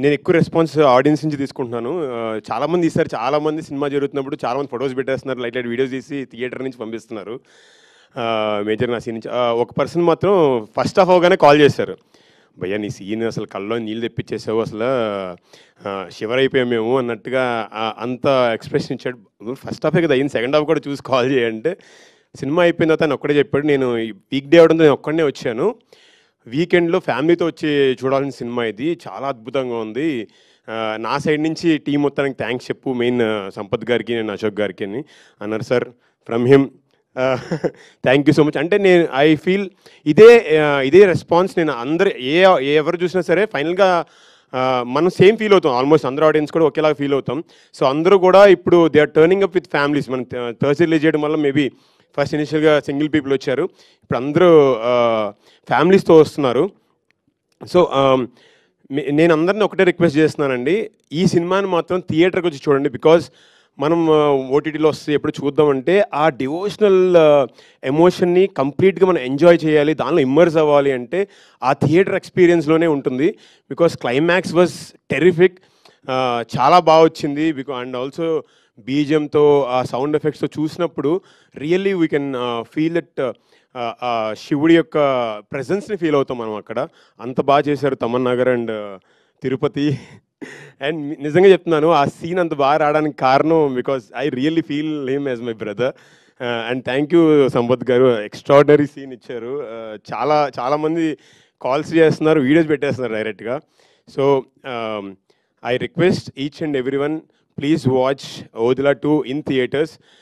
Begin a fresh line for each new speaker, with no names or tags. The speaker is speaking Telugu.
నేను ఎక్కువ రెస్పాన్స్ ఆడియన్స్ నుంచి తీసుకుంటున్నాను. చాలామంది ఈసారి చాలామంది సినిమా జరుగుతున్నప్పుడు చాలామంది ఫొటోస్ పెట్టేస్తున్నారు, లైట్ లైట్ వీడియోస్ తీసి థియేటర్ నుంచి పంపిస్తున్నారు. మేజర్ నా సీన్ నుంచి ఒక పర్సన్ మాత్రం ఫస్ట్ హాఫ్ అవగానే కాల్ చేశారు. భయ్యా నీ సీన్ అసలు కళ్ళలో నీళ్ళు తెప్పించేసావు, అసలు షివర్ అయిపోయాం మేము అన్నట్టుగా అంత ఎక్స్ప్రెషన్ ఇచ్చాడు. ఫస్ట్ హాఫే కదా అయింది, సెకండ్ హాఫ్ కూడా చూసి కాల్ చేయంటే సినిమా అయిపోయిన తర్వాత ఆయన ఒక్కడే చెప్పాడు, నేను వీక్ డే అవడంతో నేను ఒక్కడనే వచ్చాను, వీకెండ్లో ఫ్యామిలీతో వచ్చి చూడాల్సిన సినిమా ఇది, చాలా అద్భుతంగా ఉంది, నా సైడ్ నుంచి టీం మొత్తానికి థ్యాంక్స్ చెప్పు, మెయిన్ సంపత్ గారికి నేను అశోక్ గారికి అని అన్నారు. Sir from him thank you so much. అంటే నేను ఐ ఫీల్ ఇదే రెస్పాన్స్ నేను అందరు ఎవరు చూసినా సరే ఫైనల్గా మనం సేమ్ ఫీల్ అవుతాం, ఆల్మోస్ట్ అందరూ ఆడియన్స్ కూడా ఒకేలాగా ఫీల్ అవుతాం. సో అందరూ కూడా ఇప్పుడు they are turning up with families. మనం థర్స్డే రిలీజ్ చేయడం వల్ల మేబీ ఫస్ట్ ఇనిషియల్గా సింగిల్ పీపుల్ వచ్చారు, ఇప్పుడు అందరూ ఫ్యామిలీస్తో వస్తున్నారు. సో నేను అందరిని ఒకటే రిక్వెస్ట్ చేస్తున్నానండి, ఈ సినిమాని మాత్రం థియేటర్కి వచ్చి చూడండి. బికాజ్ మనం ఓటీటీలో వస్తే ఎప్పుడు చూద్దామంటే ఆ డివోషనల్ ఎమోషన్ని కంప్లీట్గా మనం ఎంజాయ్ చేయాలి, దానిలో ఇమ్మర్స్ అవ్వాలి అంటే ఆ థియేటర్ ఎక్స్పీరియన్స్లోనే ఉంటుంది. బికాస్ క్లైమాక్స్ వాజ్ టెరిఫిక్, చాలా బాగా వచ్చింది. అండ్ ఆల్సో బీజిఎంతో ఆ సౌండ్ ఎఫెక్ట్స్తో చూసినప్పుడు really we can feel it, శివుడి యొక్క ప్రెజెన్స్ని ఫీల్ అవుతాం మనం అక్కడ. అంత బాగా చేశారు తమన్నా గారు అండ్ తిరుపతి. అండ్ నిజంగా చెప్తున్నాను, ఆ సీన్ అంత బాగా రావడానికి కారణం because I really feel him as my brother. And thank you Sampath గారు, ఎక్స్ట్రాడినరీ సీన్ ఇచ్చారు. చాలామంది కాల్స్ చేస్తున్నారు, వీడియోస్ పెట్టేస్తున్నారు డైరెక్ట్గా. So I request each and every one, please watch Odela 2 in theatres.